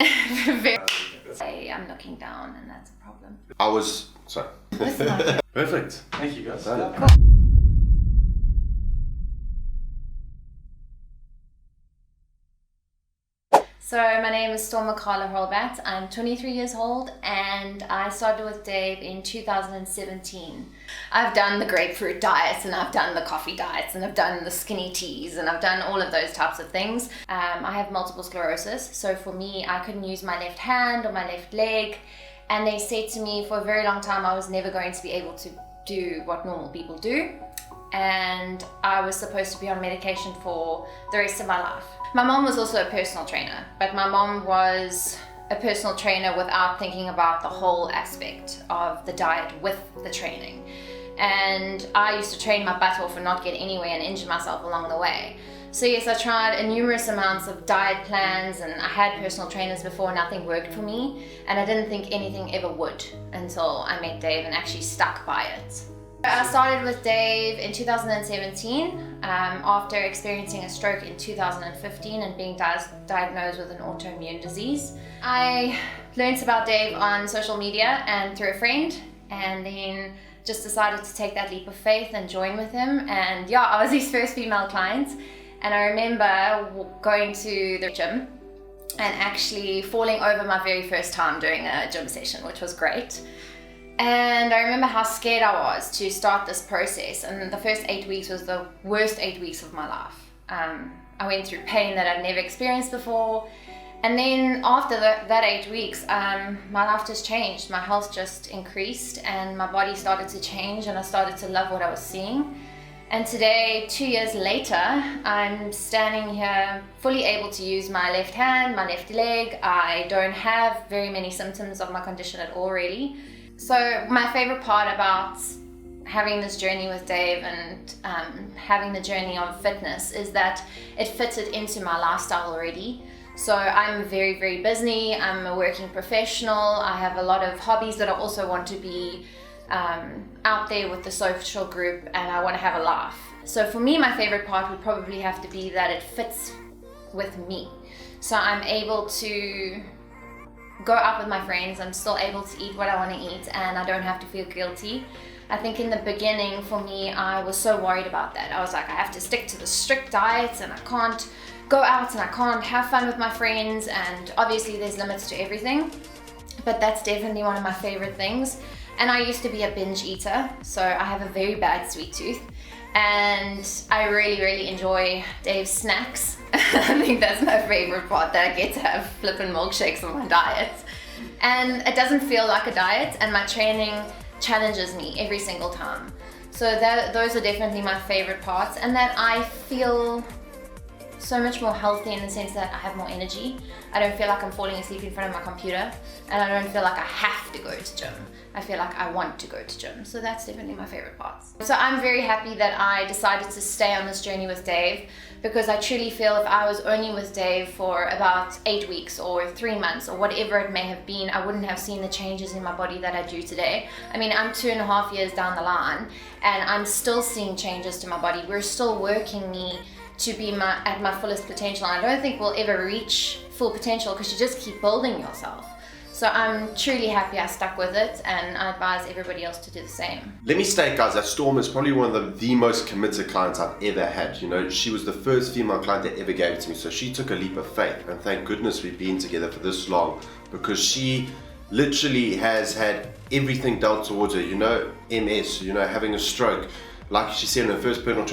I'm looking down, and that's a problem. Sorry. Perfect. Thank you, guys. Cool. So my name is Storma Carla Horlbat. I'm 23 years old and I started with Dave in 2017. I've done the grapefruit diets and I've done the coffee diets and I've done the skinny teas and I've done all of those types of things. I have multiple sclerosis, so for me I couldn't use my left hand or my left leg, and they said to me for a very long time I was never going to be able to do what normal people do, and I was supposed to be on medication for the rest of my life. My mom was also a personal trainer, but my mom was a personal trainer without thinking about the whole aspect of the diet with the training. And I used to train my butt off and not get anywhere and injure myself along the way. So yes, I tried numerous amounts of diet plans and I had personal trainers before, nothing worked for me. And I didn't think anything ever would until I met Dave and actually stuck by it. I started with Dave in 2017 after experiencing a stroke in 2015 and being diagnosed with an autoimmune disease. I learned about Dave on social media and through a friend, and then just decided to take that leap of faith and join with him. And yeah, I was his first female client, and I remember going to the gym and actually falling over my very first time doing a gym session, which was great. And I remember how scared I was to start this process, and the first 8 weeks was the worst 8 weeks of my life. I went through pain that I'd never experienced before, and then after that 8 weeks, my life just changed. My health just increased and my body started to change, and I started to love what I was seeing. And today, 2 years later, I'm standing here fully able to use my left hand, my left leg. I don't have very many symptoms of my condition at all, really. So my favorite part about having this journey with Dave and having the journey of fitness is that it fitted into my lifestyle already. So I'm very, very busy. I'm a working professional. I have a lot of hobbies that I also want to be out there with the social group, and I want to have a laugh. So for me, my favorite part would probably have to be that it fits with me. So I'm able to go out with my friends, I'm still able to eat what I want to eat, and I don't have to feel guilty. I think in the beginning for me, I was so worried about that. I was like, I have to stick to the strict diets and I can't go out and I can't have fun with my friends, and obviously there's limits to everything, but that's definitely one of my favorite things. And I used to be a binge eater, so I have a very bad sweet tooth, and I really, really enjoy Dave's snacks. I think that's my favorite part, that I get to have flippin' milkshakes on my diet. And it doesn't feel like a diet, and my training challenges me every single time. So those are definitely my favorite parts, and that I feel so much more healthy in the sense that I have more energy. I don't feel like I'm falling asleep in front of my computer, and I don't feel like I have to go to gym. I feel like I want to go to gym. So that's definitely my favorite parts. So I'm very happy that I decided to stay on this journey with Dave, because I truly feel if I was only with Dave for about 8 weeks or 3 months or whatever it may have been, I wouldn't have seen the changes in my body that I do today. I mean, I'm 2.5 years down the line and I'm still seeing changes to my body. We're still working me to be at my fullest potential. And I don't think we'll ever reach full potential, because you just keep building yourself. So I'm truly happy I stuck with it, and I advise everybody else to do the same. Let me state, guys, that Storm is probably one of the most committed clients I've ever had. You know, she was the first female client that ever gave it to me, so she took a leap of faith, and thank goodness we've been together for this long, because she literally has had everything dealt towards her. You know, MS, you know, having a stroke. Like she said in her first personal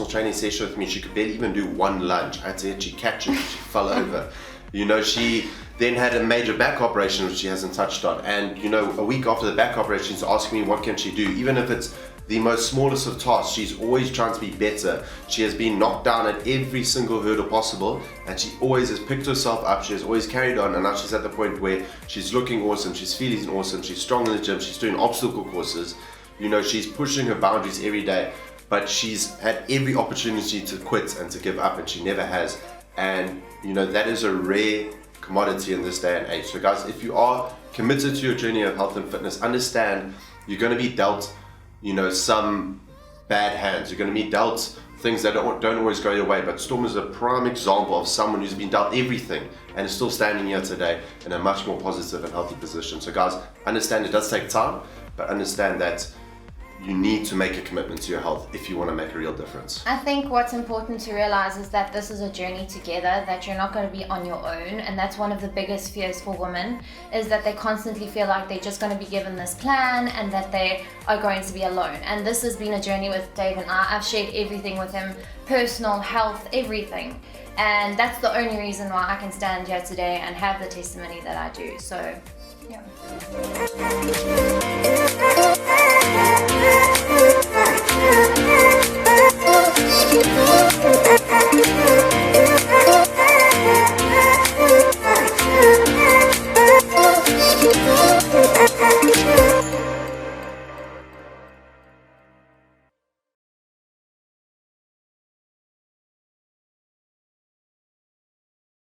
training session with me, she could barely even do one lunge. I had to actually catch her, she fell over. You know, she then had a major back operation, which she hasn't touched on. And, you know, a week after the back operation, she's asking me what can she do. Even if it's the most smallest of tasks, she's always trying to be better. She has been knocked down at every single hurdle possible, and she always has picked herself up. She has always carried on, and now she's at the point where she's looking awesome, she's feeling awesome, she's strong in the gym, she's doing obstacle courses. You know, she's pushing her boundaries every day, but she's had every opportunity to quit and to give up, and she never has. And, you know, that is a rare commodity in this day and age. So guys, if you are committed to your journey of health and fitness, understand you're going to be dealt, you know, some bad hands. You're going to be dealt things that don't always go your way. But Storm is a prime example of someone who's been dealt everything and is still standing here today in a much more positive and healthy position. So guys, understand it does take time, but understand that you need to make a commitment to your health if you want to make a real difference. I think what's important to realize is that this is a journey together, that you're not going to be on your own, and that's one of the biggest fears for women, is that they constantly feel like they're just going to be given this plan and that they are going to be alone. And this has been a journey with Dave and I've shared everything with him, personal, health, everything. And that's the only reason why I can stand here today and have the testimony that I do. So, yeah.